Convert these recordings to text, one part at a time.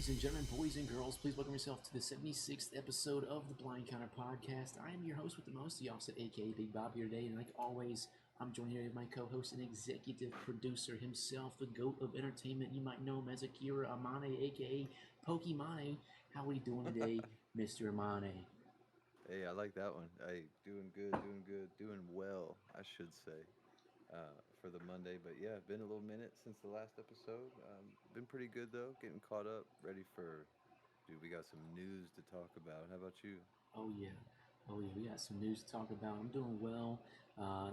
Ladies and gentlemen, boys and girls, please welcome yourself to the 76th episode of the Blind Counter Podcast. I am your host with the most, the Offset, aka Big Bob here today, and like always, I'm joined here with my co-host and executive producer himself, the GOAT of entertainment. You might know him as AKIIRA AMANE, aka Pokemon. How are we doing today, Mr. AMANE? Hey, I like that one. Hey, doing good, doing well, I should say, for the Monday. But yeah, been a little minute since the last episode. Been pretty good though, getting caught up, ready for, dude, we got some news to talk about. How about you? Oh yeah, oh yeah, we got some news to talk about. I'm doing well.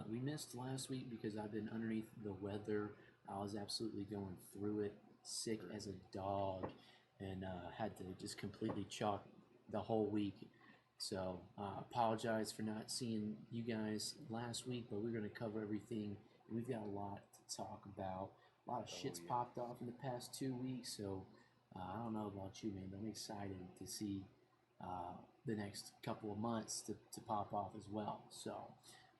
We missed last week because I've been underneath the weather. I was absolutely going through it, sick Heard. as a dog, and had to just completely chalk the whole week. So apologize for not seeing you guys last week, but we're going to cover everything. We've got a lot to talk about. A lot of Oh shit's yeah. popped off in the past 2 weeks, so I don't know about you, man, but I'm excited to see the next couple of months to pop off as well. So,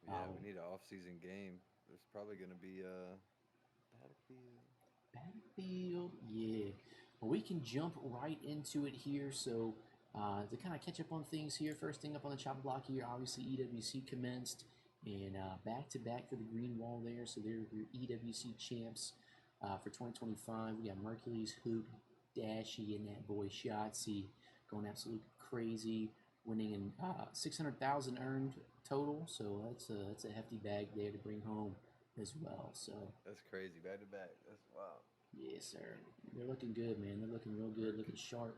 Yeah, uh, we need an off-season game. There's probably gonna be Battlefield. Battlefield, yeah. Well, we can jump right into it here. So, to kind of catch up on things here, first thing up on the chopping block here, obviously EWC commenced, and back to back for the Green Wall there. So they're your EWC champs for 2025. We got Mercury's Hoop, Dashy, and that boy Shotzi going absolutely crazy, winning in 600,000 earned total. So that's a hefty bag there to bring home as well. So. That's crazy. Back to back. That's wow. Yes, sir. They're looking good, man. They're looking real good, looking Merc sharp.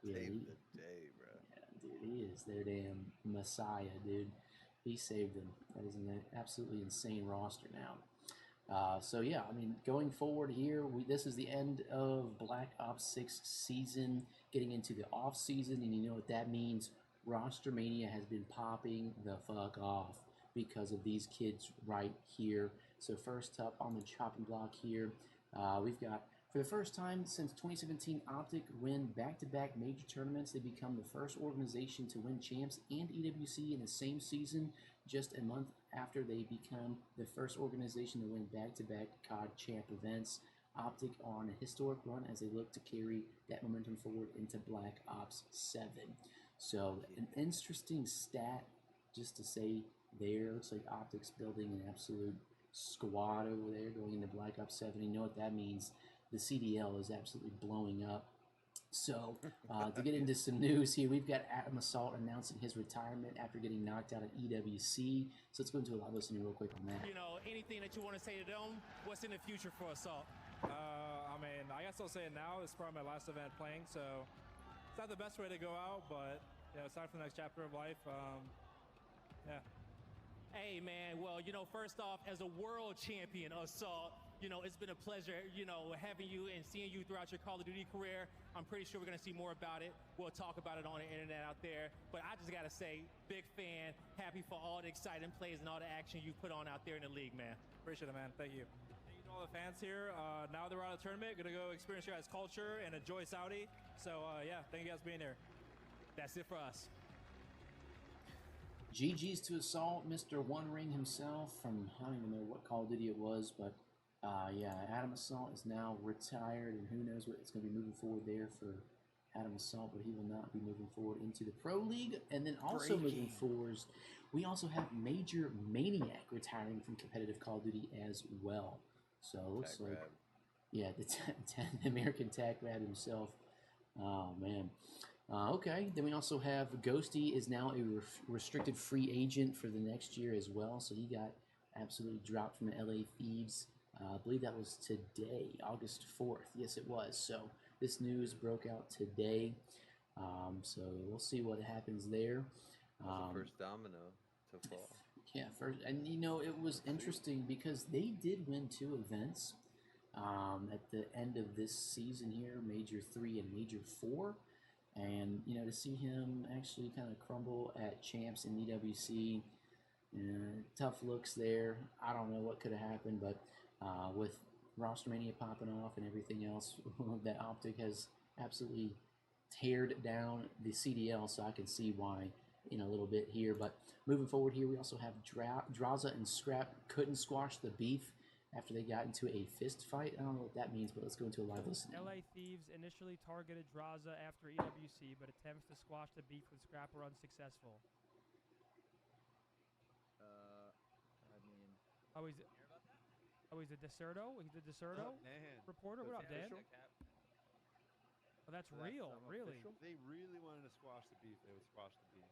Yeah, saved the day, bro. yeah, dude, he is their damn messiah, dude. He saved them. That is an absolutely insane roster now. So yeah, I mean, going forward here, this is the end of Black Ops 6 season, getting into the off season, and you know what that means. Roster Mania has been popping the fuck off because of these kids right here. So first up on the chopping block here, we've got for the first time since 2017, OpTic win back-to-back major tournaments. They become the first organization to win champs and EWC in the same season, just a month after they become the first organization to win back-to-back COD champ events. OpTic are on a historic run as they look to carry that momentum forward into Black Ops 7. So Yeah. an interesting stat just to say there. Looks like OpTic's building an absolute squad over there going into Black Ops 7. You know what that means. The CDL is absolutely blowing up. So, to get into some news here, we've got Adam Assault announcing his retirement after getting knocked out at EWC. So let's go into a lot of listening real quick on that. You know, anything that you want to say to them, what's in the future for Assault? I mean, I guess I'll say it now. It's probably my last event playing, so it's not the best way to go out, but yeah, it's time for the next chapter of life. Yeah. Hey, man, well, you know, first off, as a world champion, Assault, you know, it's been a pleasure, you know, having you and seeing you throughout your Call of Duty career. I'm pretty sure we're going to see more about it. We'll talk about it on the internet out there. But I just got to say, big fan, happy for all the exciting plays and all the action you put on out there in the league, man. Appreciate it, man. Thank you. Thank you to all the fans here. Now that we're out of the tournament, going to go experience your guys' culture and enjoy Saudi. So, yeah, thank you guys for being here. That's it for us. GG's to Assault, Mr. One Ring himself from, I don't even know what Call of Duty it was, but yeah, Adam Assault is now retired, and who knows what it's going to be moving forward there for Adam Assault, but he will not be moving forward into the Pro League. And then also moving forward, we also have Major Maniac retiring from competitive Call of Duty as well. So it looks Tag like, grab. yeah, the American Tag Rad himself. Oh, man. Okay, then we also have Ghosty is now a restricted free agent for the next year as well. So he got absolutely dropped from the LA Thieves. I believe that was today, August 4th. Yes, it was. So this news broke out today. So we'll see what happens there. That's the first domino to fall. Yeah, first, and you know, it was interesting because they did win two events at the end of this season here, Major 3 and Major 4. And, you know, to see him actually kind of crumble at champs in EWC, tough looks there. I don't know what could have happened, but with Roster Mania popping off and everything else, that OpTic has absolutely teared down the CDL, so I can see why in a little bit here. But moving forward here, we also have Draza and Scrap couldn't squash the beef after they got into a fist fight. I don't know what that means, but let's go into a live listening. LA Thieves initially targeted Draza after EWC, but attempts to squash the beef with Scrap were unsuccessful. I mean, Oh, he's hear about that? he's a Deserto? He's the Deserto Man, reporter? What up, that's Dan? official? Oh, that's So that's real, really. official? They really wanted to squash the beef. They would squash the beef.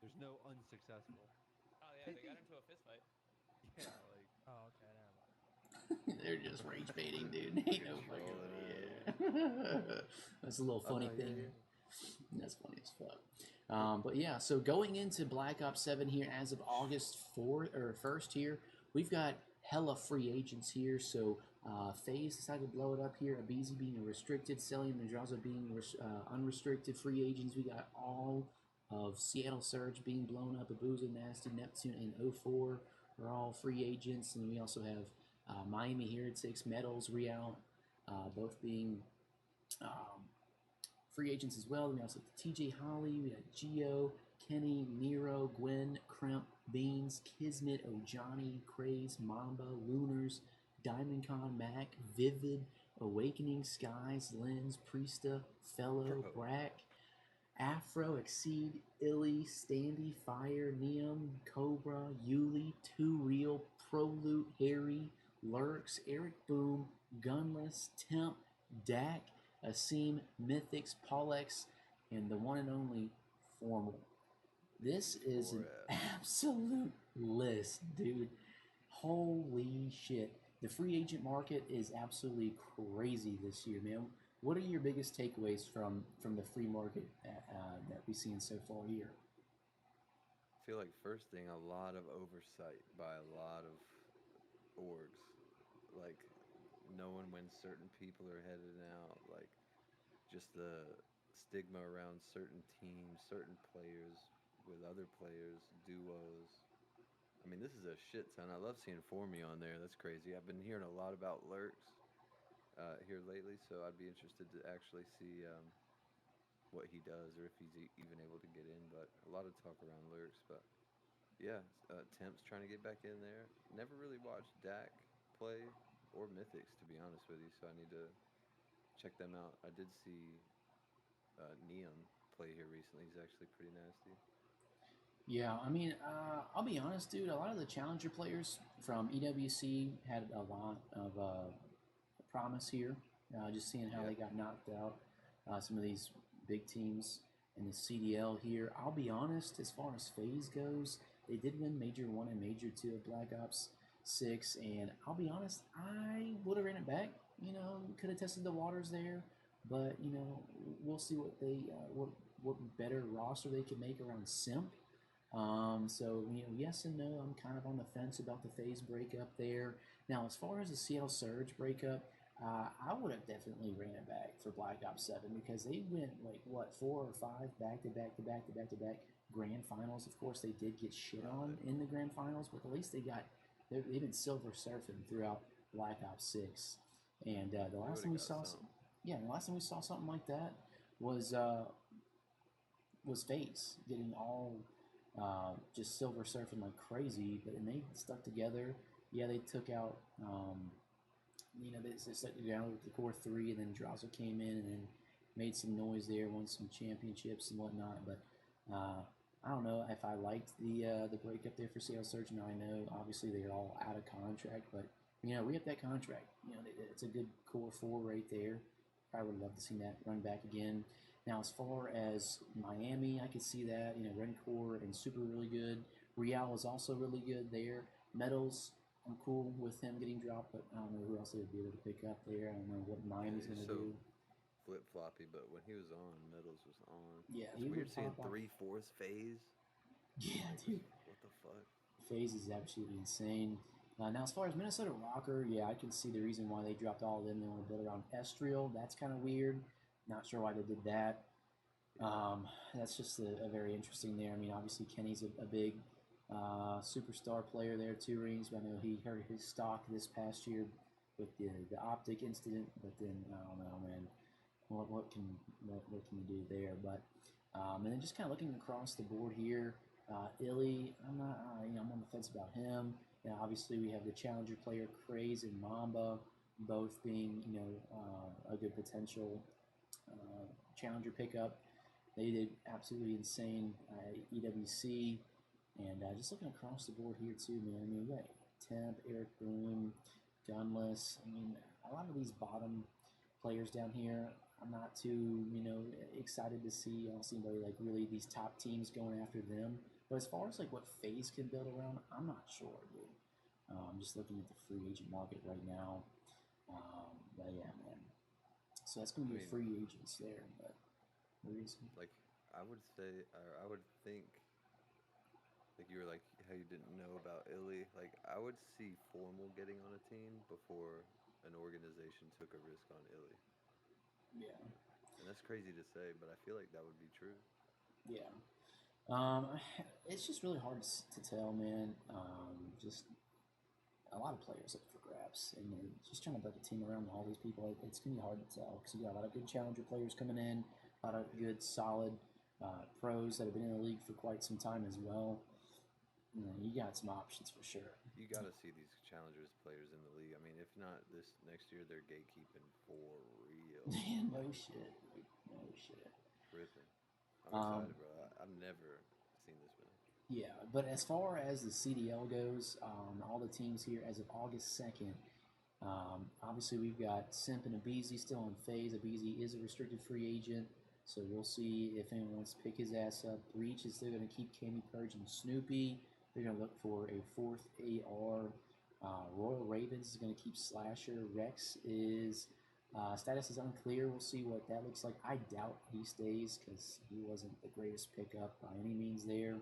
There's no unsuccessful. Oh yeah, they got into a fist fight. Yeah, like Oh, okay, never mind. They're just rage baiting, dude. Ain't no fucking yeah. That's a little funny thing. That's funny as fuck. But yeah, so going into Black Ops 7 here as of August 4th or 1st here, we've got hella free agents here. So FaZe decided to blow it up here. Abizi being a restricted, Cellium and Draza being unrestricted free agents. We got all of Seattle Surge being blown up. Abuza, Nasty, Neptune, and 04 are all free agents. And we also have Miami Heretics, Metals, Real, both being free agents as well. Then we also have TJ Holly, we got Geo, Kenny, Nero, Gwen, Kremp, Beans, Kismet, Ojani, Craze, Mamba, Lunars, Diamondcon, Mac, Vivid, Awakening, Skies, Lens, Priesta, Fellow, Brack, Afro, Exceed, Illy, Standy, Fire, Neum, Cobra, Yuli, Too Real, Prolute, Harry, Lurks, Eric Boom, Gunless, Temp, Dak, Asim, Mythics, Paulex, and the one and only Formal. This is an absolute list, dude. Holy shit. The free agent market is absolutely crazy this year, man. What are your biggest takeaways from the free market that we've seen so far here? I feel like first thing, a lot of oversight by a lot of orgs. Like, knowing when certain people are headed out, like just the stigma around certain teams, certain players with other players, duos. I mean, this is a shit ton. I love seeing Formy on there. That's crazy. I've been hearing a lot about Lurks here lately, so I'd be interested to actually see what he does or if he's even able to get in. But a lot of talk around Lurks. But yeah, Temp's trying to get back in there. Never really watched Dak play or Mythics, to be honest with you, so I need to check them out. I did see Neum play here recently. He's actually pretty nasty. Yeah, I mean, I'll be honest, dude. A lot of the challenger players from EWC had a lot of promise here. Just seeing how they got knocked out. Some of these big teams in the CDL here. I'll be honest, as far as FaZe goes, they did win Major 1 and Major 2 of Black Ops 6, and I'll be honest, I would have ran it back. You know, could have tested the waters there, but you know, we'll see what they what better roster they can make around Simp. So, you know, yes and no. I'm kind of on the fence about the FaZe breakup there. Now, as far as the Seattle Surge breakup, I would have definitely ran it back for Black Ops 7 because they went, like, what, 4 or 5 back-to-back grand finals. Of course, they did get shit on in the grand finals, but at least they've been silver surfing throughout Black Ops 6. And the last time we saw something like that was FaZe getting all just silver surfing like crazy, but and they stuck together. Yeah, they took out, they stuck together with the core 3, and then Draza came in and then made some noise there, won some championships and whatnot. But I don't know if I liked the breakup there for Seattle Surge. Now I know obviously they're all out of contract, but you know, re-up that contract. You know, it's a good core 4 right there. I would love to see that run back again. Now, as far as Miami, I could see that. You know, Rencore and Super really good. Real is also really good there. Metals, I'm cool with him getting dropped, but I don't know who else they would be able to pick up there. I don't know what Miami's going to do. Flip-floppy, but when he was on, Metals was on. Yeah, it's weird seeing 3/4 FaZe. Yeah, dude. What the fuck? FaZe is absolutely insane. Now, as far as Minnesota Rocker, yeah, I can see the reason why they dropped all of them. They want to build around Estriel. That's kind of weird. Not sure why they did that. That's just a very interesting there. I mean, obviously Kenny's a big superstar player there, 2 rings. But I know he hurt his stock this past year with the OpTic incident. But then I don't know, man. What can you do there? But and then just kind of looking across the board here, Illy, I'm on the fence about him. Now, obviously, we have the challenger player Craze and Mamba, both being a good potential challenger pickup. They did absolutely insane EWC, and just looking across the board here too, man. I mean, we got Temp, Eric Boom, Gunless. I mean, a lot of these bottom players down here, I'm not too excited to see. I don't see anybody like really these top teams going after them. But as far as like what FaZe can build around, I'm not sure, dude. I'm just looking at the free agent market right now. But yeah, man. So that's going to be a free agents there. But like, I would say, or I would think, like you were like how you didn't know about Illy. Like, I would see Formal getting on a team before an organization took a risk on Illy. Yeah. And that's crazy to say, but I feel like that would be true. Yeah. It's just really hard to tell, man. Just a lot of players up for grabs, and just trying to build a team around all these people. It's gonna be hard to tell because you got a lot of good challenger players coming in, a lot of good, solid pros that have been in the league for quite some time as well. You got some options for sure. You got to see these challengers players in the league. I mean, if not this next year, they're gatekeeping for real. No shit, dude. No shit. Tripping. I'm excited, bro. I've never seen this, man. Yeah, but as far as the CDL goes, all the teams here as of August 2nd, obviously we've got Simp and Abizi still on FaZe. Abizi is a restricted free agent, so we'll see if anyone wants to pick his ass up. Breach is still going to keep Cammy Purge and Snoopy. They're going to look for a fourth AR. Royal Ravens is going to keep Slasher. Rex is status is unclear. We'll see what that looks like. I doubt he stays because he wasn't the greatest pickup by any means there.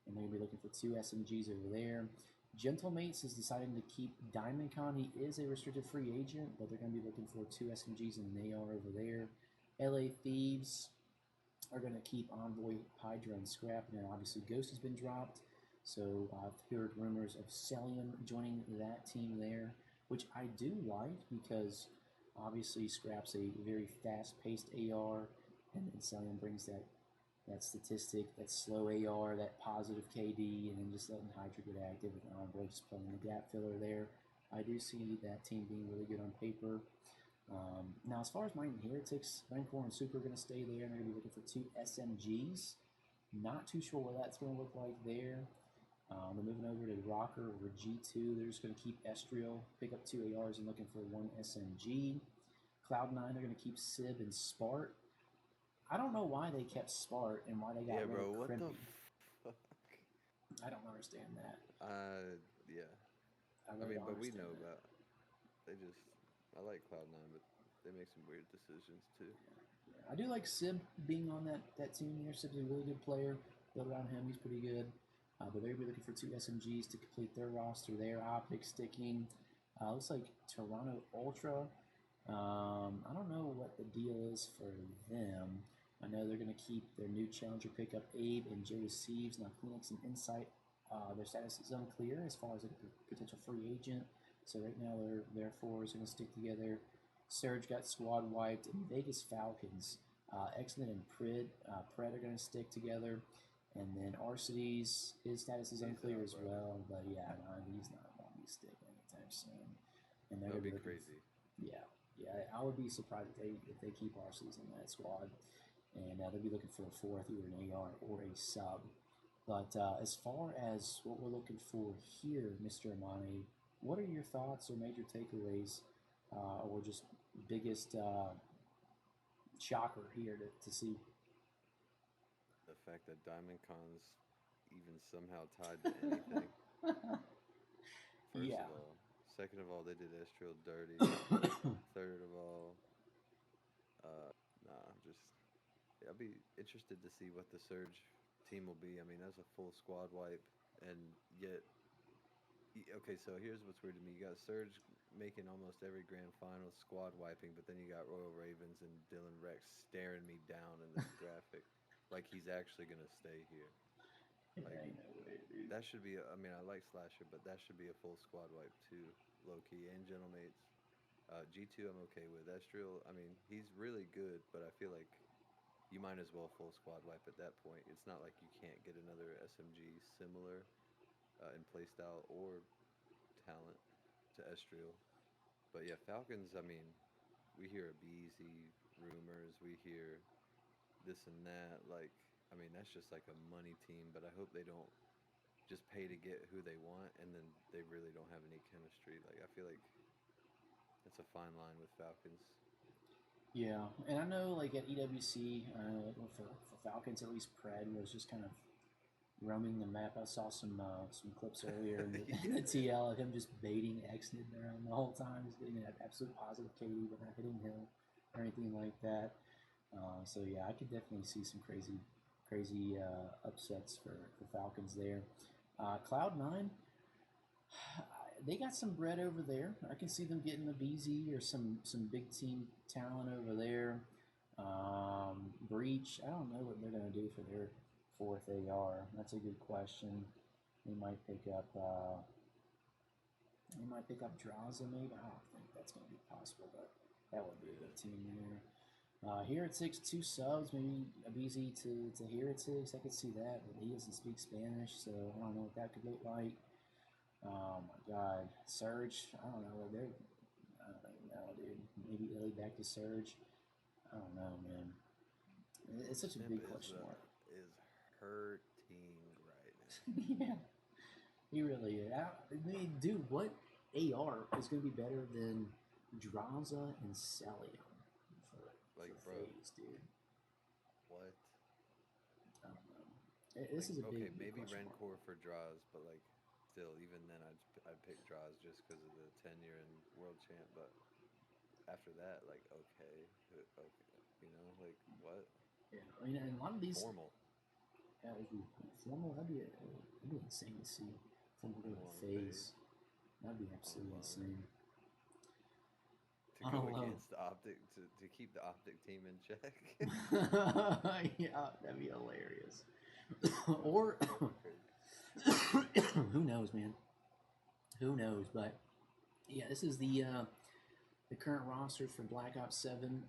And they're going to be looking for 2 SMGs over there. Gentlemates is deciding to keep DiamondCon. He is a restricted free agent, but they're going to be looking for 2 SMGs and an AR over there. LA Thieves are going to keep Envoy, Hydra, and Scrap. And then obviously Ghost has been dropped. So I've heard rumors of Cellium joining that team there, which I do like because obviously Scrap's a very fast-paced AR, and then Cellium brings that statistic, that slow AR, that positive KD, and then just letting Hydra get active with Envoy just playing the gap filler there. I do see that team being really good on paper. Now, as far as Might and Heretics, Rancor and Super are going to stay there, and they're going to be looking for 2 SMGs. Not too sure what that's going to look like there. They're moving over to Rocker or G2. They're just going to keep Estriel, pick up 2 ARs, and looking for 1 SMG. Cloud9, they're going to keep Sib and Spart. I don't know why they kept Spart and why they got rid of what Crimpy. the fuck? I don't understand that. Yeah. I really don't but we understand know that. about. I like Cloud9, but they make some weird decisions too. Yeah. I do like Sib being on that team there. Sib's a really good player. Build around him, he's pretty good. But they're going to be looking for 2 SMGs to complete their roster there. OpTic sticking. Looks like Toronto Ultra. I don't know what the deal is for them. I know they're going to keep their new challenger pickup Abe and Joe Sieves. Now, Phoenix and Insight, their status is unclear as far as a potential free agent. So right now, their 4 is going to stick together. Surge got squad wiped, and Vegas Falcons, X-Men and Pred are going to stick together. And then Arcides, his status is unclear as well. But yeah, no, he's not going to be sticking anytime soon. And they're That'd be gonna crazy. Yeah, I would be surprised if they keep Arcides in that squad. And they'll be looking for a 4th, either an AR or a sub. But as far as what we're looking for here, Mr. AMANE, what are your thoughts or major takeaways or just biggest shocker here to see? The fact that DiamondCon's even somehow tied to anything. First of all. Second of all, they did Estriel dirty. Third of all, I'll be interested to see what the Surge team will be. I mean, that's a full squad wipe, and yet, okay, so here's what's weird to me. You got Surge making almost every grand final squad wiping, but then you got Royal Ravens and Dylan Rex staring me down in this graphic like he's actually going to stay here. Like, that should be, I mean, I like Slasher, but that should be a full squad wipe too, low-key, and Gentlemates. G2 I'm okay with. Estriel, I mean, he's really good, but I feel like you might as well full squad wipe at that point. It's not like you can't get another SMG similar in playstyle or talent to Estriel. But yeah, Falcons, I mean, we hear a Beezy rumors, we hear this and that. Like, I mean, that's just like a money team, but I hope they don't just pay to get who they want and then they really don't have any chemistry. Like, I feel like it's a fine line with Falcons. Yeah, and I know like at EWC, for Falcons at least, Pred was just kind of roaming the map. I saw some clips earlier in the TL of him just baiting Exnid around the whole time, just getting that absolute positive KD, but not hitting him or anything like that. So yeah, I could definitely see some crazy upsets for Falcons there. Cloud9, they got some bread over there. I can see them getting a BZ or some big team talent over there. Breach, I don't know what they're going to do for their fourth AR. That's a good question. They might pick up Draza maybe. I don't think that's going to be possible, but that would be a good team there. Here at 6, 2 subs, maybe a BZ to here at 6. I could see that, but he doesn't speak Spanish, so I don't know what that could look like. Oh my God, Surge. I don't know. I don't even know, dude. Maybe Illy back to Surge. I don't know, man. It's such a Simp big question mark. Is hurting right now. Yeah, he really is. I mean, dude, what AR is going to be better than Draza and Cellium Like, for bro, FaZe, dude? what? I don't know. This is a okay, big maybe question mark. Rancor for draws, but like still, even then, I'd pick draws just because of the tenure and world champ. But after that, like, okay, you know, like what? Yeah, I mean, and a lot of these Formal. Yeah, if we formal, that'd be insane to see formal go to FaZe. That'd be absolutely insane. To go against the OpTic, to keep the OpTic team in check. Yeah, that'd be hilarious. Or who knows, man? Who knows? But yeah, this is the current roster for Black Ops 7.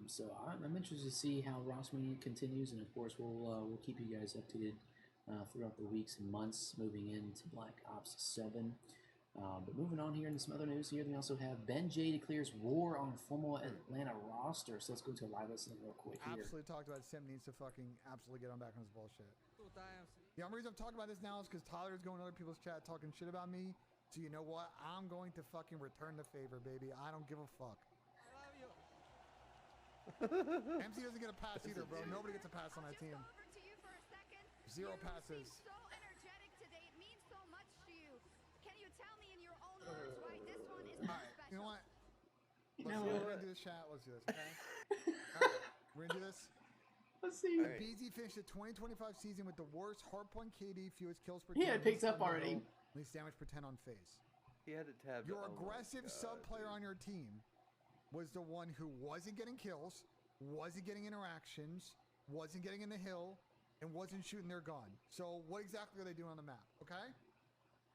So I'm interested to see how Rossmania continues, and of course we'll keep you guys updated throughout the weeks and months moving into Black Ops 7. But moving on here into some other news here, we also have Ben J declares war on formal Atlanta roster. So let's go to a live listening real quick here. Absolutely talked about Simp needs to fucking absolutely get on back on his bullshit. The only reason I'm talking about this now is because Tyler's going to other people's chat talking shit about me. So you know what? I'm going to fucking return the favor, baby. I don't give a fuck. MC doesn't get a pass either, bro. Nobody gets a pass on that team. 0 passes. So energetic today. It means so much to you. Can you tell me in your own words why this one is All right, you know what? We're gonna do this, chat. Let's do this, okay? All right, we're gonna do this. Let's see. Right. BZ finished the 2025 season with the worst hardpoint KD, fewest kills per Yeah, it picked up already. Least damage per 10 on FaZe. He had to tab. Your aggressive sub player on your team was the one who wasn't getting kills, wasn't getting interactions, wasn't getting in the hill, and wasn't shooting their gun. So what exactly are they doing on the map, okay?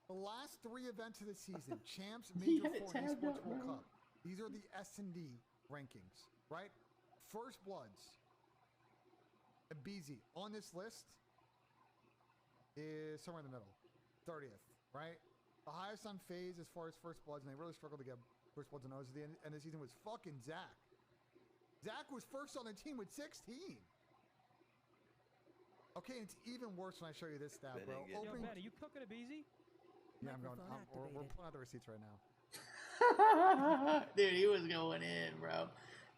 The last 3 events of the season, Champs, Major 4, and Esports World Cup. These are the S&D rankings, right? First Bloods, and BZ on this list is somewhere in the middle, 30th, right? The highest on FaZe as far as First Bloods, and they really struggled to get First Bloods and O's at the end of the season, was fucking Zach. Zach was first on the team with 16. Okay, and it's even worse when I show you this stat, bro. Yo, Ben, are you cooking a BZ? Yeah, I'm going. We're pulling out the receipts right now. Dude, he was going in, bro.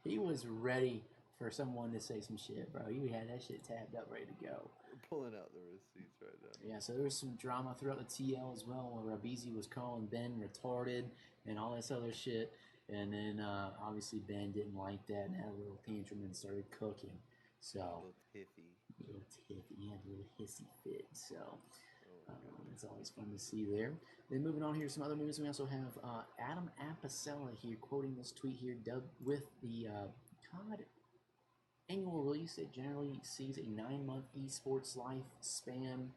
He was ready for someone to say some shit, bro. He had that shit tabbed up, ready to go. We're pulling out the receipts right now. Yeah, so there was some drama throughout the TL as well, where Rabizi was calling Ben retarded and all this other shit. And then obviously Ben didn't like that and had a little tantrum and started cooking. So a little tiffy. He had a little hissy fit. So it's always fun to see there. Then moving on here, some other news. We also have Adam Apicella here quoting this tweet here, dubbed with the COD annual release. It generally sees a 9-month esports lifespan.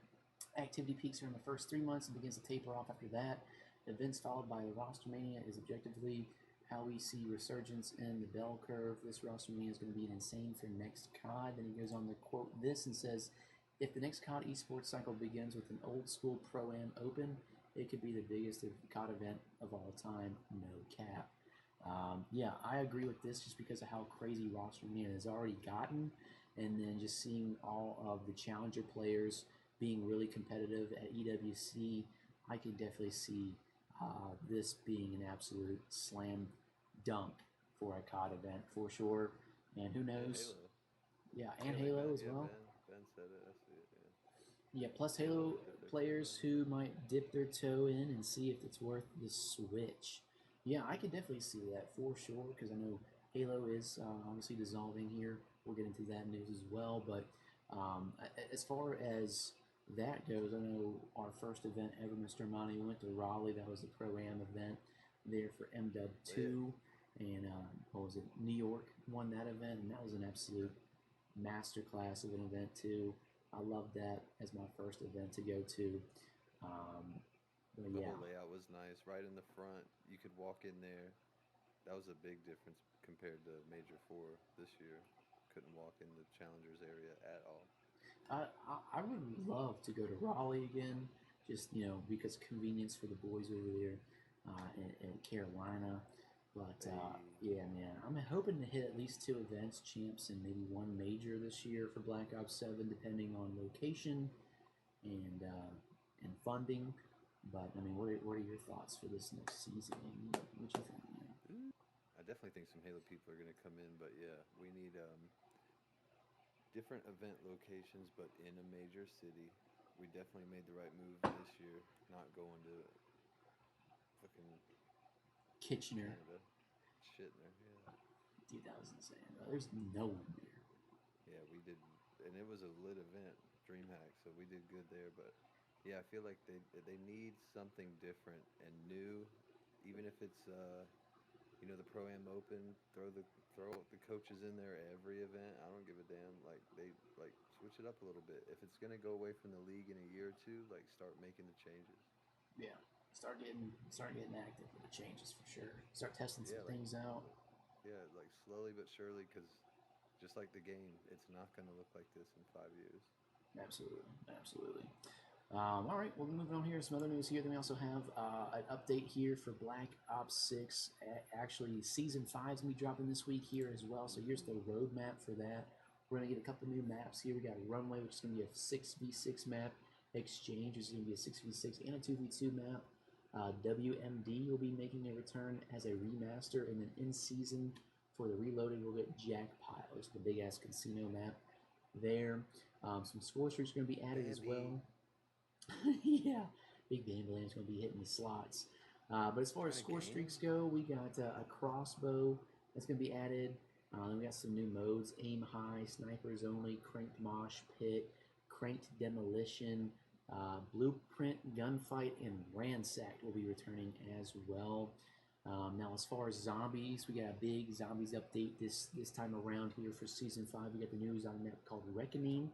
Activity peaks are in the first 3 months and begins to taper off after that. Events followed by roster mania is objectively how we see resurgence in the bell curve. This roster mania is going to be insane for next COD. Then he goes on to quote this and says, if the next COD esports cycle begins with an old school Pro-Am Open, it could be the biggest COD event of all time, no cap. Yeah, I agree with this just because of how crazy roster man has already gotten, and then just seeing all of the challenger players being really competitive at EWC, I can definitely see this being an absolute slam dunk for a COD event for sure. And who knows? Halo. Yeah, and Halo as well. Ben said it. I see it. Yeah. Yeah, plus Halo players who might dip their toe in and see if it's worth the switch. Yeah, I could definitely see that for sure because I know Halo is obviously dissolving here. We'll get into that news as well. But as far as that goes, I know our first event ever, Mr. Amani, we went to Raleigh. That was the Pro-Am event there for MW2. And what was it? New York won that event, and that was an absolute masterclass of an event too. I loved that as my first event to go to. But The yeah, whole layout was nice. Right in the front, you could walk in there. That was a big difference compared to Major 4 this year. Couldn't walk in the Challengers area at all. I would love to go to Raleigh again, just because convenience for the boys over there in Carolina. But yeah, man, I'm hoping to hit at least 2 events, champs, and maybe 1 major this year for Black Ops 7, depending on location and funding. But I mean, what are your thoughts for this next season? What you think? Man? I definitely think some Halo people are going to come in, but yeah, we need different event locations, but in a major city. We definitely made the right move this year, not going to fucking Kitchener. Canada. Shitner, yeah. Dude, that was insane. There's no one there. Yeah, we did, and it was a lit event, DreamHack, so we did good there. But yeah, I feel like they need something different and new, even if it's the Pro-Am Open. Throw the coaches in there every event. I don't give a damn. Like they switch it up a little bit. If it's gonna go away from the league in a year or two, like start making the changes. Yeah, start getting active with the changes for sure. Start testing some things out. Yeah, like slowly but surely, because just like the game, it's not going to look like this in 5 years. Absolutely. All right, well, moving on here. Some other news here. Then we also have an update here for Black Ops 6. Actually, Season 5 is going to be dropping this week here as well. So here's the roadmap for that. We're going to get a couple new maps here. We got Runway, which is going to be a 6v6 map. Exchange, which is going to be a 6v6 and a 2v2 map. WMD will be making a return as a remaster, and then in season for the Reloaded, we'll get Jackpile, which is the big ass casino map there. Some score streaks are going to be added as well. Yeah, Big BAMBI is going to be hitting the slots. But as far as score streaks go, we got a crossbow that's going to be added. Then we got some new modes: aim high, snipers only, cranked mosh pit, cranked demolition. Blueprint, Gunfight, and Ransacked will be returning as well. Now, as far as zombies, we got a big zombies update this time around here for Season 5. We got the new zombie map called Reckoning.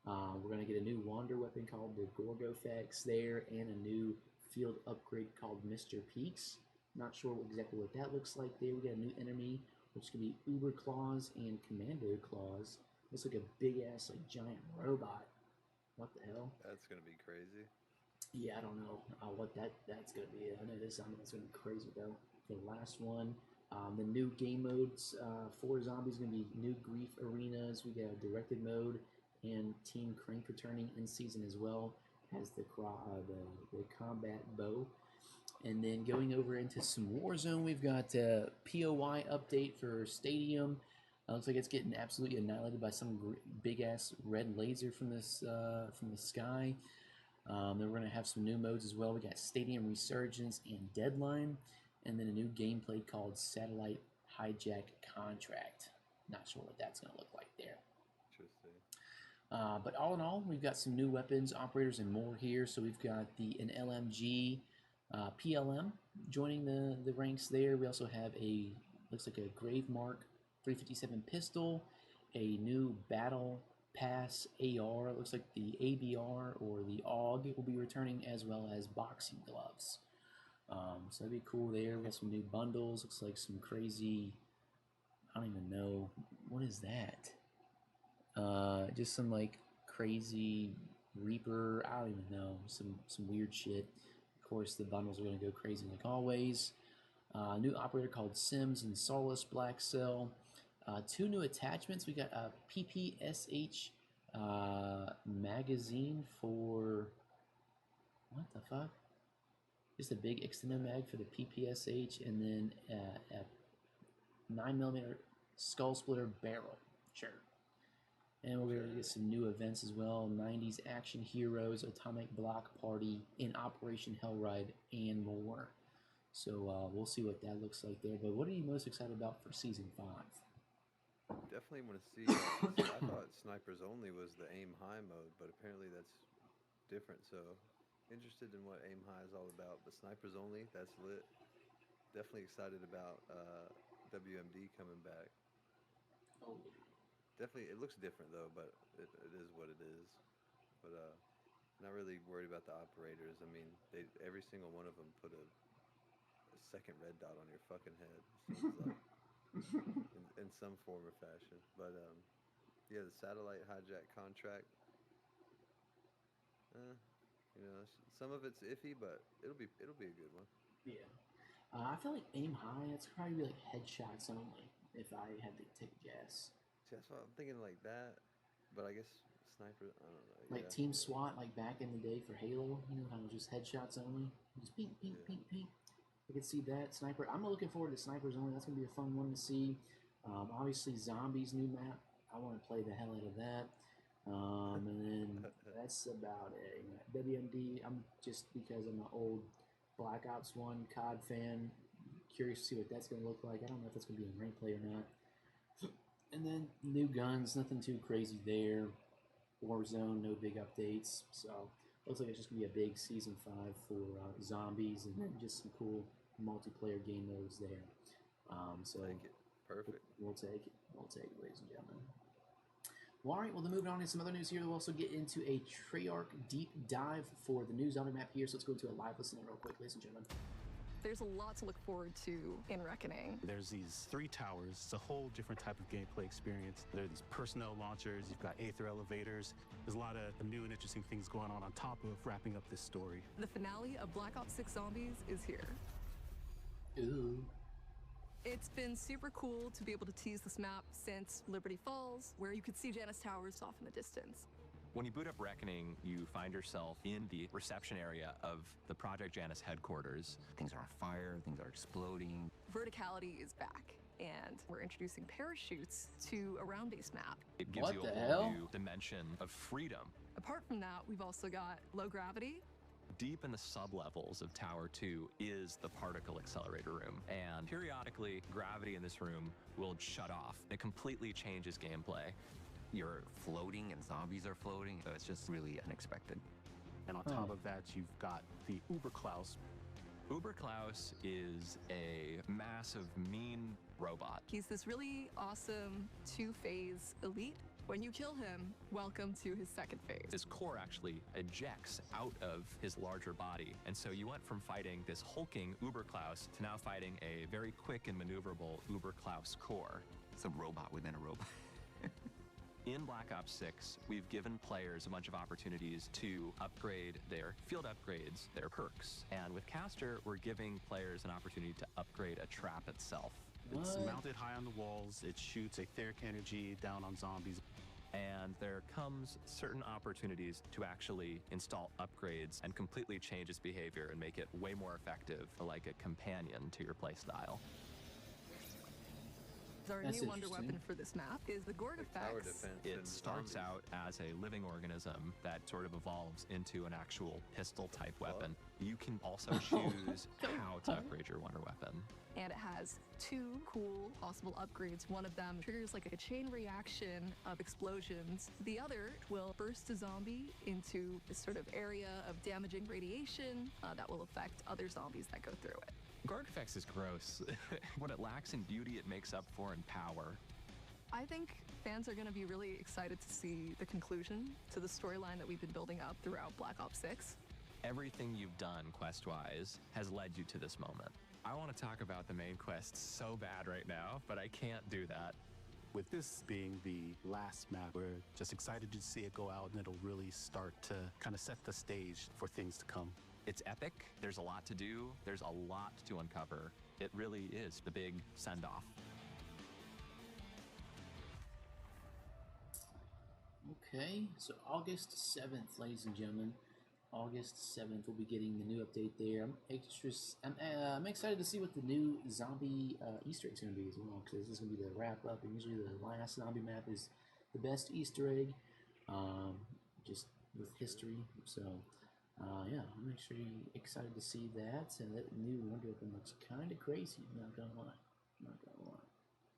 We're going to get a new wander weapon called the Gorgofex there, and a new field upgrade called Mr. Peaks. Not sure exactly what that looks like there. We got a new enemy, which is going to be Uber Claws and Commando Claws. Looks like a big-ass, giant robot. What the hell? That's going to be crazy. Yeah, I don't know what that's going to be. I know this that's going to be crazy, though. The last one, the new game modes for zombies going to be new Grief Arenas. We got a directed mode and Team Crank returning in season as well as the combat bow. And then going over into some Warzone, we've got a POI update for Stadium. Looks like it's getting absolutely annihilated by some big-ass red laser from the sky. Then we're going to have some new modes as well. We got Stadium Resurgence and Deadline. And then a new gameplay called Satellite Hijack Contract. Not sure what that's going to look like there. Interesting. But all in all, we've got some new weapons, operators, and more here. So we've got an LMG PLM joining the ranks there. We also have looks like a Grave Mark 357 pistol, a new Battle Pass AR. It looks like the ABR or the AUG will be returning, as well as boxing gloves. So that'd be cool there. We got some new bundles. Looks like some crazy, I don't even know, what is that? Just some crazy Reaper, I don't even know, some weird shit. course, the bundles are going to go crazy like always. New operator called Sims and Solace Black Cell. 2 new attachments. We got a PPSH magazine for... What the fuck? Just a big extended mag for the PPSH, and then a 9mm skull splitter barrel. Sure. And we're going to get some new events as well. 90s Action Heroes, Atomic Block Party, in Operation Hellride, and more. So we'll see what that looks like there. But what are you most excited about for Season 5? Definitely want to see. I thought snipers only was the aim high mode, but apparently that's different. So interested in what aim high is all about. But snipers only, that's lit. Definitely excited about WMD coming back. Oh, Definitely, it looks different though, but it is what it is. But not really worried about the operators. I mean, every single one of them put a second red dot on your fucking head. Seems like. In some form or fashion, but yeah, the satellite hijack contract, you know, some of it's iffy, but it'll be a good one. yeah. I feel like aim high. It's probably like headshots only. If I had to take a guess, See, that's what I'm thinking, like that. But I guess sniper, I don't know. like Yeah, Team SWAT, like back in the day for Halo, you know, how it was just headshots only, just ping, ping, Yeah. ping, ping. I could see that. Sniper. I'm looking forward to snipers only. That's gonna be a fun one to see. Obviously, zombies new map. I want to play the hell out of that. And then that's about it. WMD. I'm just because I'm an old Black Ops 1 COD fan. Curious to see what that's gonna look like. I don't know if that's gonna be in rank play or not. And then new guns. Nothing too crazy there. Warzone. No big updates. So looks like it's just gonna be a big season 5 for zombies, and then just some cool multiplayer game modes there. So take it. Perfect. We'll take it. Ladies and gentlemen. Well, all right. Well, then moving on to some other news here. We'll also get into a Treyarch deep dive for the new zombie map here. So let's go into a live listening real quick, ladies and gentlemen. There's a lot to look forward to in Reckoning. There's these 3 towers. It's a whole different type of gameplay experience. There are these personnel launchers. You've got AKIIRA elevators. There's a lot of new and interesting things going on top of wrapping up this story. The finale of Black Ops 6 Zombies is here. Ooh. It's been super cool to be able to tease this map since Liberty Falls, where you could see Janus Towers off in the distance. When you boot up Reckoning, you find yourself in the reception area of the Project Janus headquarters. Things are on fire, things are exploding. Verticality is back, and we're introducing parachutes to a round base map. It gives you a whole new dimension of freedom. Apart from that, we've also got low gravity. Deep in the sub-levels of Tower 2 is the particle accelerator room, and periodically gravity in this room will shut off. It completely changes gameplay. You're floating and zombies are floating, so it's just really unexpected. And on top of that, you've got the Uberklaus. Uberklaus is a massive, mean robot. He's this really awesome 2-phase elite. When you kill him, welcome to his second phase. His core actually ejects out of his larger body, and so you went from fighting this hulking Uberklaus to now fighting a very quick and maneuverable Uberklaus core. It's a robot within a robot. In Black Ops 6, we've given players a bunch of opportunities to upgrade their field upgrades, their perks. And with Caster, we're giving players an opportunity to upgrade a trap itself. It's mounted high on the walls. It shoots etheric energy down on zombies. And there comes certain opportunities to actually install upgrades and completely change its behavior and make it way more effective, like a companion to your playstyle. Our new wonder weapon for this map is the Gord effects. It starts out as a living organism that sort of evolves into an actual pistol-type weapon. You can also choose how to upgrade your wonder weapon. And it has 2 cool possible upgrades. One of them triggers like a chain reaction of explosions. The other will burst a zombie into this sort of area of damaging radiation that will affect other zombies that go through it. Gord effects is gross. What it lacks in beauty, it makes up for in power. I think fans are going to be really excited to see the conclusion to the storyline that we've been building up throughout Black Ops 6. Everything you've done quest-wise has led you to this moment. I want to talk about the main quest so bad right now, but I can't do that. With this being the last map, we're just excited to see it go out, and it'll really start to kind of set the stage for things to come. It's epic. There's a lot to do. There's a lot to uncover. It really is the big send-off. Okay, so August 7th, ladies and gentlemen. August 7th, we'll be getting the new update there. I'm excited to see what the new zombie Easter egg's going to be as well, because this is going to be the wrap-up, and usually the last zombie map is the best Easter egg, just with history. So, yeah, I'm actually excited to see that, and that new Wonder Weapon looks kind of crazy, not going to lie. Not going to lie.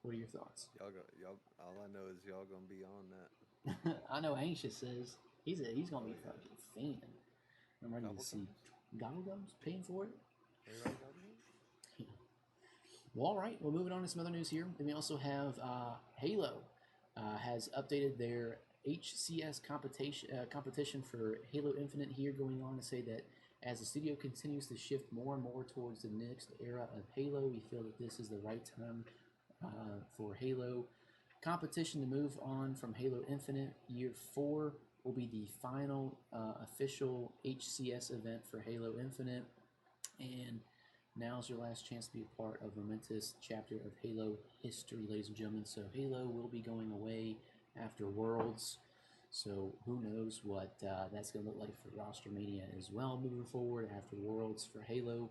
What are your thoughts? Y'all, all I know is y'all going to be on that. I know Anxious says he's going to be a fucking fan. I'm ready to see Gobblegums paying for it. Yeah. Well, all right. Well, moving on to some other news here. And we also have Halo has updated their HCS competition for Halo Infinite here, going on to say that as the studio continues to shift more and more towards the next era of Halo, we feel that this is the right time for Halo competition to move on from Halo Infinite. Year 4 will be the final official HCS event for Halo Infinite, and now's your last chance to be a part of a momentous chapter of Halo history, ladies and gentlemen. So Halo will be going away after Worlds, so who knows what that's going to look like for roster media as well moving forward after Worlds for Halo.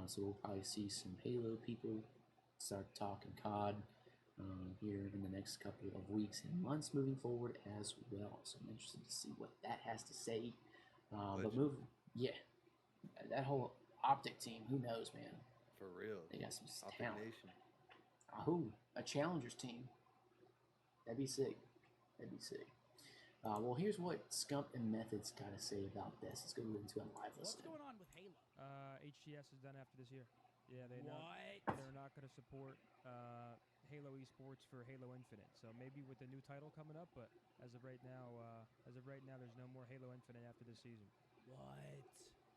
So we'll probably see some Halo people start talking COD here in the next couple of weeks and months moving forward as well. So I'm interested to see what that has to say. But that whole OpTic team, who knows, man? For real. They got some OpTic talent. Nation. A Challengers team. That'd be sick. That'd be sick. Well, here's what Scump and Methods got to say about this. Let's go into a live What's listing. going on with Halo? HCS is done after this year. Yeah, they're not going to support Halo esports for Halo Infinite. So maybe with the new title coming up, but as of right now, there's no more Halo Infinite after this season. What?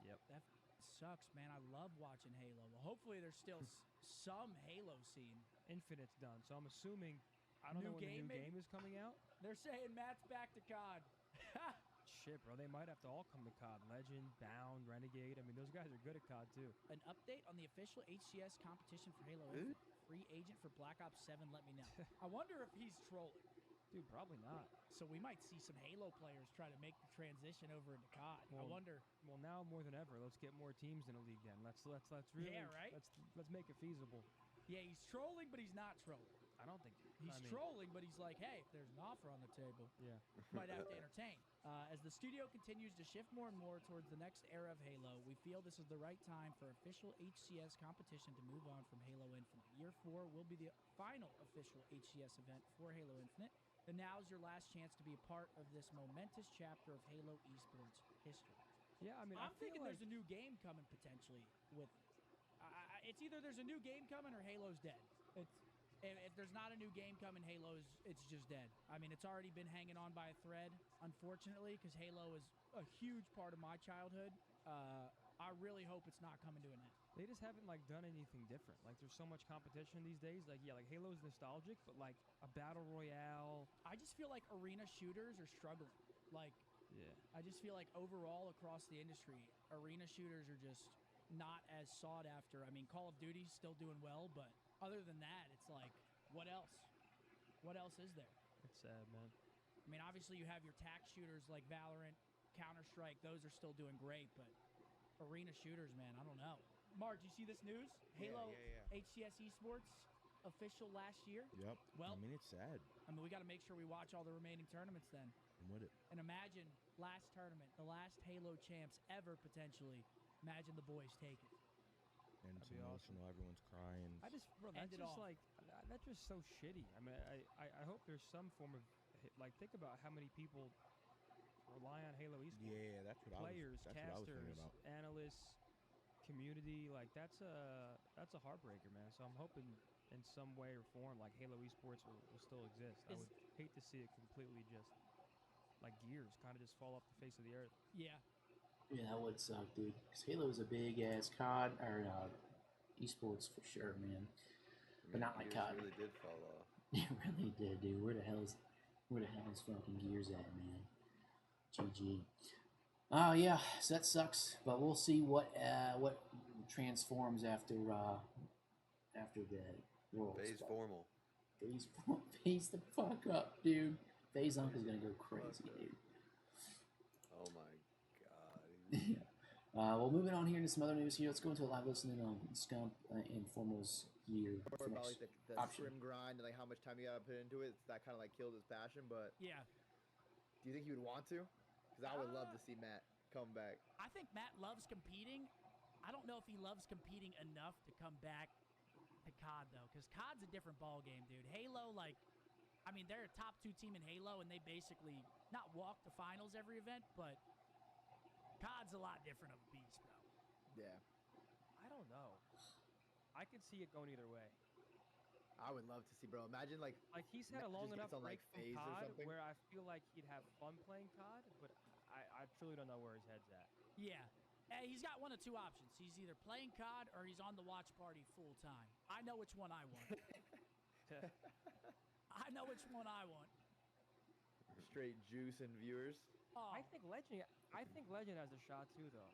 Yep. That sucks, man. I love watching Halo. Well, hopefully there's still some Halo scene. Infinite's done, so I'm assuming. I don't know when the new game is coming out. They're saying Matt's back to COD. Shit, bro, they might have to all come to COD. Legend, Bound, Renegade. I mean, those guys are good at COD, too. An update on the official HCS competition for Halo Infinite. Free agent for Black Ops 7, let me know. I wonder if he's trolling. Dude, probably not. So we might see some Halo players try to make the transition over into COD. I wonder. Well, now more than ever, let's get more teams in the league then. Let's really. Yeah, right? Let's make it feasible. Yeah, he's trolling, but he's not trolling. I don't think he's trolling, but he's like, hey, if there's an offer on the table, might have to entertain. As the studio continues to shift more and more towards the next era of Halo, we feel this is the right time for official HCS competition to move on from Halo Infinite. Year 4 will be the final official HCS event for Halo Infinite, and now's your last chance to be a part of this momentous chapter of Halo esports history. Yeah, I mean, I'm thinking there's a new game coming potentially with. It's either there's a new game coming or Halo's dead. If there's not a new game coming, it's just dead. I mean, it's already been hanging on by a thread, unfortunately, because Halo is a huge part of my childhood. I really hope it's not coming to an end. They just haven't done anything different. There's so much competition these days. Halo's nostalgic, but a battle royale. I just feel like arena shooters are struggling. I just feel like overall across the industry, arena shooters are just not as sought after. I mean, Call of Duty's still doing well, but other than that, it's what else? What else is there? It's sad, man. I mean, obviously you have your tac shooters like Valorant, Counter-Strike. Those are still doing great, but arena shooters, man, I don't know. Mark, you see this news? Halo HCS Esports official last year? Yep. Well, I mean, it's sad. I mean, we got to make sure we watch all the remaining tournaments then. I'm with it. And imagine last tournament, the last Halo champs ever potentially. Imagine the boys take it. And it's emotional. Awesome. Everyone's crying. That's just so shitty. I mean, I hope there's some form of think about how many people rely on Halo esports. Yeah, that's what players, I was casters, thinking about. Analysts, community. That's a heartbreaker, man. So I'm hoping in some way or form Halo esports will still exist. I would hate to see it completely just Gears kind of just fall off the face of the earth. Yeah. Yeah, that would suck, dude. Because Halo is a big ass COD or esports for sure, man. But not like COD. It really did fall off. It really did, dude. Where the hell's fucking Gears at, man? GG. Yeah, so that sucks, but we'll see what transforms after the Worlds. FaZe formal. FaZe the fuck up, dude. FaZe Unc is gonna go crazy, dude. Oh my god. Well, moving on here into some other news here. Let's go into a live listening on Scump and Formal's year. More about like the scrim grind and like how much time you gotta put into it. That kind of like killed his passion. But yeah, do you think he would want to? Because I would love to see Matt come back. I think Matt loves competing. I don't know if he loves competing enough to come back to COD though, because COD's a different ball game, dude. Halo, like, I mean, they're a top 2 team in Halo, and they basically not walk to finals every event, but COD's a lot different of a beast, bro. Yeah. I don't know. I could see it going either way. I would love to see, bro. Imagine like he's had a long enough on break like from FaZe or COD something. where I feel like he'd have fun playing COD, but I truly don't know where his head's at. Yeah. He's got one of 2 options. He's either playing COD or he's on the watch party full time. I know which one I want. I know which one I want. Straight juice and viewers. Oh. I think Legend has a shot too, though.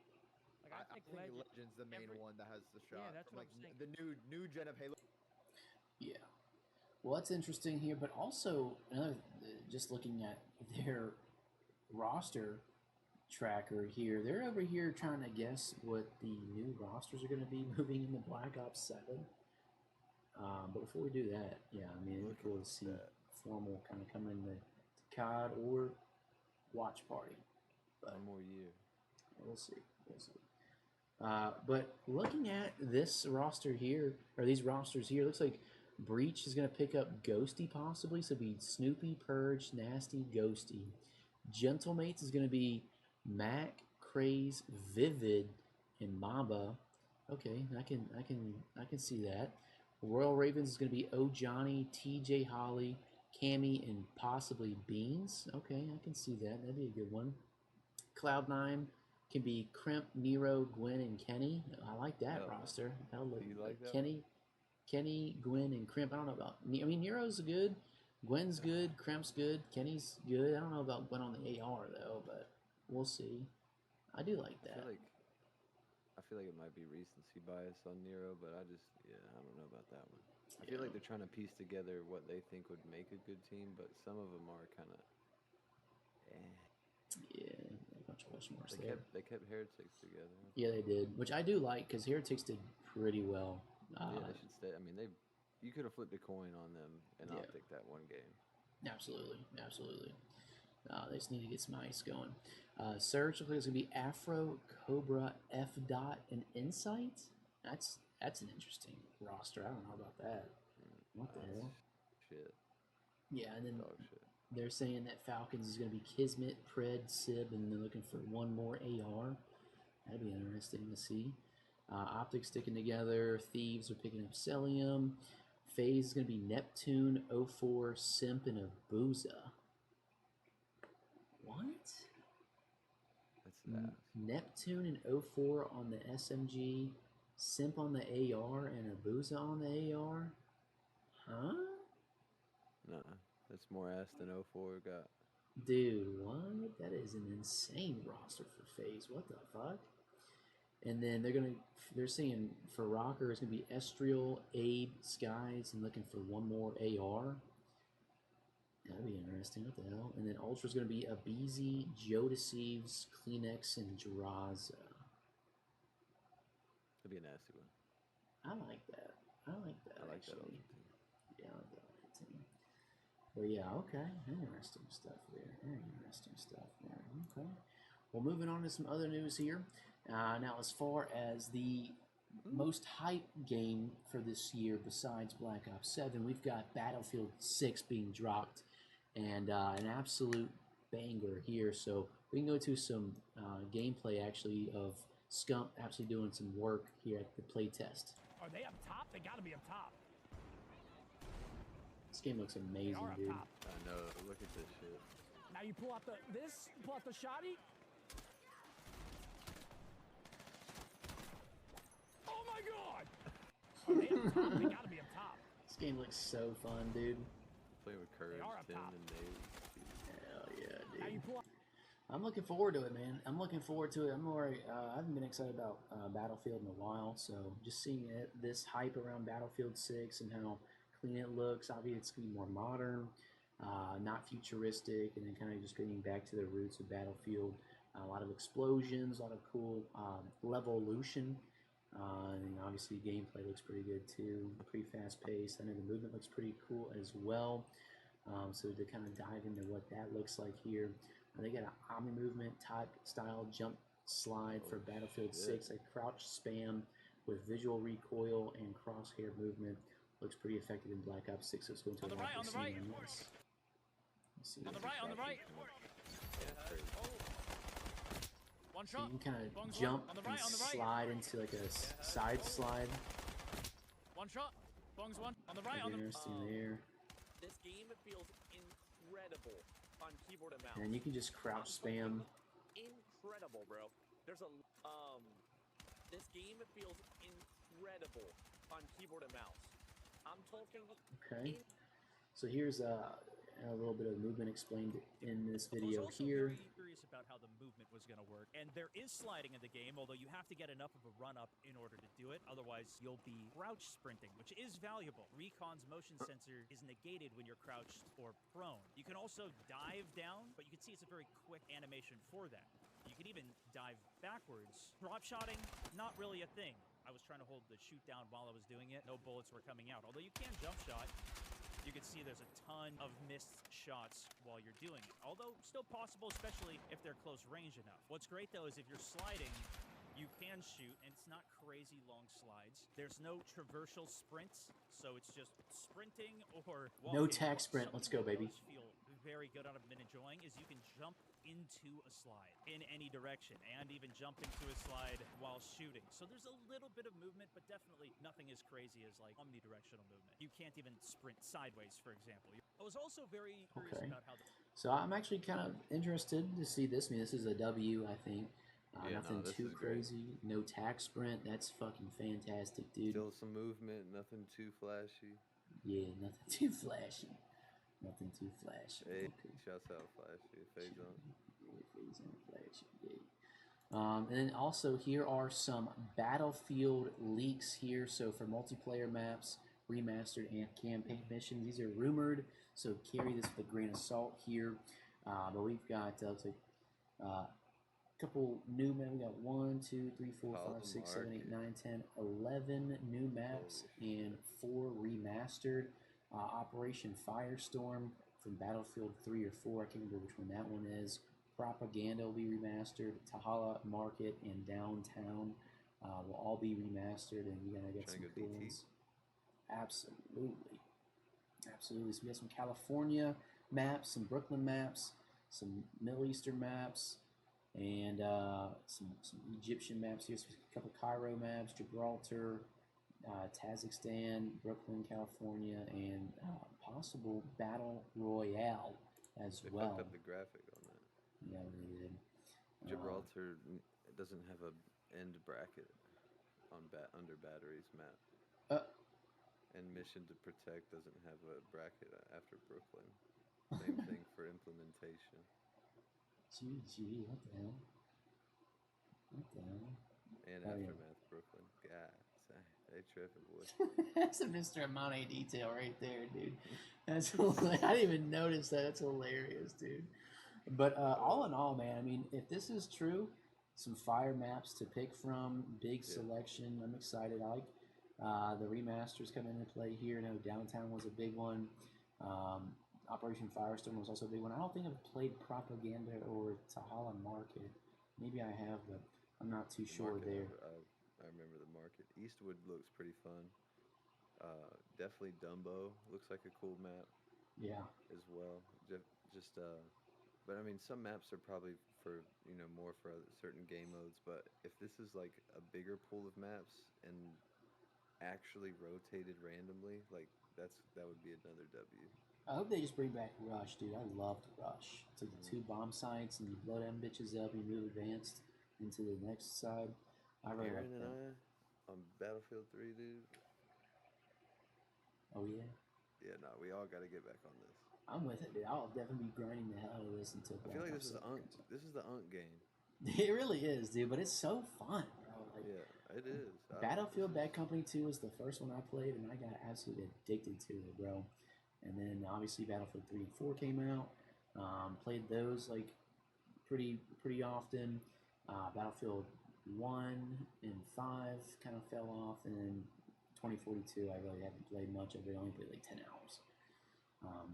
Like I think Legend's the main one that has the shot. Yeah, that's from, what like, I'm saying. The new gen of Halo. Yeah. Well, that's interesting here, but also another, just looking at their roster tracker here, they're over here trying to guess what the new rosters are going to be moving into Black Ops 7. But before we do that, yeah, I mean, it'd be cool to see Formal kind of come into COD or Watch Party. But one more year. We'll see. We'll see. But looking at this roster here, or these rosters here, looks like Breach is going to pick up Ghosty possibly. So it'll be Snoopy, Purge, Nasty, Ghosty. Gentlemates is going to be Mac, Craze, Vivid, and Mamba. Okay, I can see that. Royal Ravens is going to be O Johnny, TJ Holly, Cammy, and possibly Beans. Okay, I can see that. That'd be a good one. Cloud9 can be Crimp, Nero, Gwen, and Kenny. I like that roster. That'll look, do you like that? Kenny, Gwen, and Crimp. I don't know about. I mean, Nero's good. Gwen's good. Crimp's good. Kenny's good. I don't know about Gwen on the AR though, but we'll see. I do like that. I feel like it might be recency bias on Nero, but I don't know about that one. I feel like they're trying to piece together what they think would make a good team, but some of them are kind of. Yeah, a bunch of question marks They there. kept Heretics together. Yeah, they did, which I do like because Heretics did pretty well. Yeah, they should stay. I mean, you could have flipped a coin on them and OpTic that one game. Absolutely. They just need to get some ice going. Surge looks like it's gonna be Afro, Cobra, F Dot, and Insight. That's an interesting roster. I don't know about that. What the hell? Shit. Yeah, and then Dog shit. they're saying that Falcons is gonna be Kismet, Pred, Sib, and they're looking for one more AR. That'd be interesting to see. OpTic sticking together. Thieves are picking up Cellium. FaZe is going to be Neptune, 04, Simp, and Abuza. What? That's that. Neptune and 04 on the SMG, Simp on the AR, and Abuza on the AR? Huh? Nah, that's more ass than 04 got. Dude, what? That is an insane roster for FaZe. What the fuck? And then they're saying for Rocker it's gonna be Estriel, Abe, Skies, and looking for one more AR. That'd be interesting. What the hell? And then Ultra's gonna be Abizi, Joe Deceives, Kleenex, and Jiraza. That'd be a nasty one. I like that. I like that Ultra actually. team. Yeah, I like that Ultra team. But yeah, okay. Interesting stuff there. Very interesting stuff there. Okay. Well, moving on to some other news here. Now, as far as the most hype game for this year besides Black Ops 7, we've got Battlefield 6 being dropped, and an absolute banger here. So we can go to some gameplay, actually, of Scump actually doing some work here at the playtest. Are they up top? They got to be up top. This game looks amazing, dude. I know. Look at this shit. Now you pull out the shotty. Oh my god! Are they up top? They gotta be up top. This game looks so fun, dude. Playing with Courage, They are up Tim, top. and Dave. Hell yeah, dude. Now you pull out. I'm looking forward to it, man. I'm looking forward to it. I haven't been excited about Battlefield in a while, so just seeing this hype around Battlefield 6 and how clean it looks. Obviously, it's going to be more modern, not futuristic, and then kind of just getting back to the roots of Battlefield. A lot of explosions, a lot of cool levolution. And obviously, gameplay looks pretty good too. Pretty fast paced. I know the movement looks pretty cool as well. So to kind of dive into what that looks like here, they got an Omni movement type style jump slide for Battlefield 6. A crouch spam with visual recoil and crosshair movement. Looks pretty effective in Black Ops 6. So let's go into On the right, on the right. On the right, on the right. One So shot. you can kind of jump and slide into like a side slide. One shot. Bungs one. On the right, on the Interesting there. This game feels incredible on keyboard and mouse. And you can just crouch spam. Incredible, bro. There's a this game feels incredible on keyboard and mouse. I'm talking. Okay. So here's a little bit of movement explained in this video here. I was also very curious about how the movement was going to work. And there is sliding in the game, although you have to get enough of a run-up in order to do it. Otherwise, you'll be crouch sprinting, which is valuable. Recon's motion sensor is negated when you're crouched or prone. You can also dive down, but you can see it's a very quick animation for that. You can even dive backwards. Drop shotting, not really a thing. I was trying to hold the shoot down while I was doing it. No bullets were coming out. Although you can jump shot. You can see there's a ton of missed shots while you're doing it. Although still possible, especially if they're close range enough. What's great though is if you're sliding, you can shoot, and it's not crazy long slides. There's no traversal sprints, so it's just sprinting or walking. No tag sprint. Let's go, baby. Feel very good on. I've been enjoying is you can jump into a slide in any direction and even jump into a slide while shooting. So there's a little bit of movement, but definitely nothing as crazy as like omnidirectional movement. You can't even sprint sideways, for example. I was also very curious about how So I'm actually kind of interested to see this. I mean, this is a W, I think. Nothing too crazy. No tag sprint. That's fucking fantastic, dude. Still some movement. Nothing too flashy. Yeah, nothing too flashy. Nothing too flashy. Hey, Okay. shouts out flashy. FaZe on. FaZe on flashy. Yeah. And then also here are some Battlefield leaks here. So for multiplayer maps, remastered and campaign missions, these are rumored. So carry this with a grain of salt here. But we've got couple new maps. We got 1, 2, 3, 4, 5, 6, 7, 8, 9, 10, 11 new maps and 4 remastered. Operation Firestorm from Battlefield 3 or 4. I can't remember which one that one is. Propaganda will be remastered. Tahala Market and Downtown will all be remastered, and you're gonna get some cool ones. Absolutely, absolutely. So we got some California maps, some Brooklyn maps, some Middle Eastern maps, and some Egyptian maps here. So a couple Cairo maps, Gibraltar, Kazakhstan, Brooklyn, California, and possible Battle Royale as well. They fucked up the graphic on that. Yeah, they did. Gibraltar doesn't have a end bracket on under batteries map. And Mission to Protect doesn't have a bracket after Brooklyn. Same thing for implementation. GG, what the hell? What the hell? And Aftermath Brooklyn. God, they tripping, boy. That's a Mr. AMANE detail right there, dude. That's hilarious. I didn't even notice that. That's hilarious, dude. But all in all, man, I mean, if this is true, some fire maps to pick from, big selection. I'm excited. I like the remasters coming into play here. I know Downtown was a big one. Operation Firestorm was also a big one. I don't think I've played Propaganda or Tahala Market. Maybe I have, but I'm not too sure there. I remember the market. Eastwood looks pretty fun. Definitely Dumbo looks like a cool map. Yeah. As well. But I mean, some maps are probably for more for certain game modes. But if this is like a bigger pool of maps and actually rotated randomly, like that would be another W. I hope they just bring back Rush, dude. I loved Rush. It's like the 2 bomb sites, and you blow them bitches up, and you move advanced into the next side. I really like that. And I on Battlefield 3, dude. Oh, yeah? Yeah, no, we all got to get back on this. I'm with it, dude. I'll definitely be grinding the hell out of this until. I feel like Black this is Ops Unk. 7 comes out. This is the Unk game. It really is, dude. But it's so fun, bro. Like, Yeah, it is. Battlefield Bad Company 2 was the first one I played, and I got absolutely addicted to it, bro. And then obviously Battlefield 3 and 4 came out. Played those like pretty often. Battlefield 1 and 5 kind of fell off, and then 2042 I really haven't played much of it. I only played like 10 hours.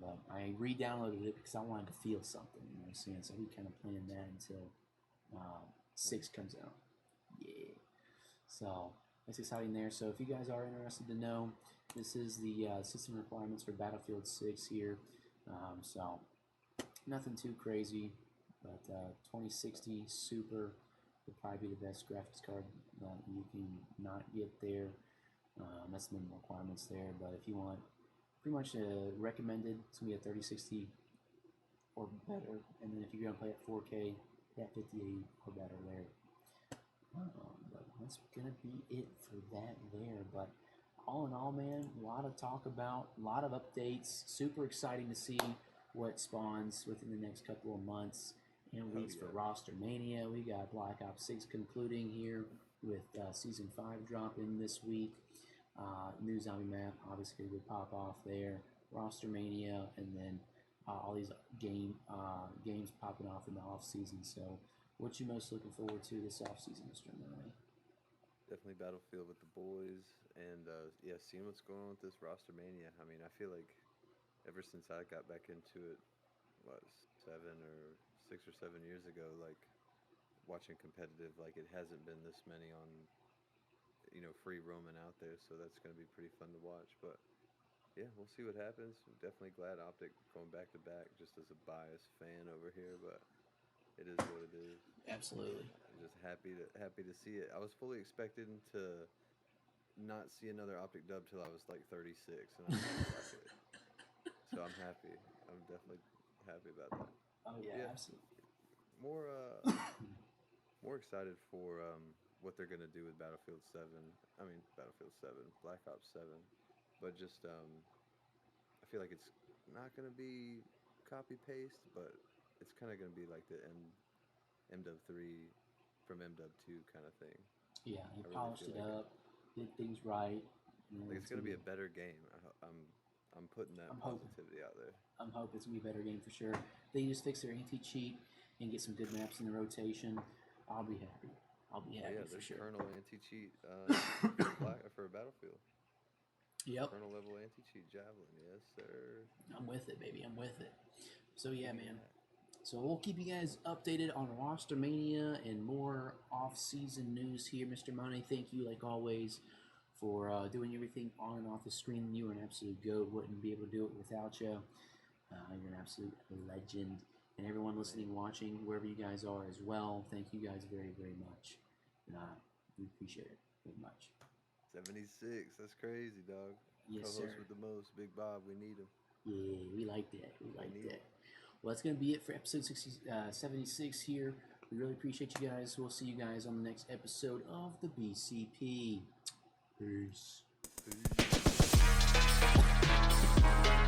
But I re-downloaded it because I wanted to feel something, you know what I'm saying? So we kind of playing that until 6 comes out. Yeah. So that's exciting there. So if you guys are interested to know, this is the system requirements for Battlefield 6 here. So nothing too crazy, but 2060 Super would probably be the best graphics card that you can not get there. That's the minimum requirements there. But if you want pretty much recommended, it's going to be a 3060 or better. And then if you're going to play at 4K, at 5080 or better there. But that's gonna be it for that there. But all in all, man, a lot of talk about, a lot of updates. Super exciting to see what spawns within the next couple of months and weeks for Roster Mania. We got Black Ops 6 concluding here with Season 5 dropping this week. New zombie map obviously would pop off there. Roster Mania, and then all these games popping off in the off season. So, what you most looking forward to this off season, Mr. Murray? Definitely Battlefield with the boys, and yeah, seeing what's going on with this Roster Mania. I mean, I feel like ever since I got back into it, what, 6 or 7 years ago, like watching competitive, like it hasn't been this many on, free roaming out there. So that's going to be pretty fun to watch. But yeah, we'll see what happens. I'm definitely glad OpTic going back to back, just as a biased fan over here, but it is what it is. Absolutely. I'm just happy to see it. I was fully expecting to not see another OpTic dub till I was like 36, and I'm like it. So I'm happy. I'm definitely happy about that. Oh yeah, absolutely. More excited for what they're gonna do with Battlefield 7. I mean Battlefield 7, Black Ops 7, but just I feel like it's not gonna be copy paste, but it's kind of gonna be like the MW 3 from MW 2 kind of thing. Yeah, he polished it up, did things right. Like it's gonna be a better game. I'm putting that positivity out there. I'm hoping it's gonna be a better game for sure. They just fix their anti-cheat and get some good maps in the rotation. I'll be happy. I'll be happy for sure. Kernel anti-cheat for Battlefield. Yep. Kernel level anti-cheat javelin, yes sir. I'm with it, baby. I'm with it. So yeah, man. So we'll keep you guys updated on Roster Mania and more off-season news here, Mr. Money. Thank you, like always, for doing everything on and off the screen. You are an absolute goat. Wouldn't be able to do it without you. You're an absolute legend. And everyone listening, watching, wherever you guys are as well, thank you guys very, very much. And we appreciate it very much. 76, that's crazy, dog. Yes, Co-host sir. with the most, Big Bob, we need him. Yeah, we like that. We like that. Well, that's going to be it for episode 76 here. We really appreciate you guys. We'll see you guys on the next episode of the BCP. Peace. Peace.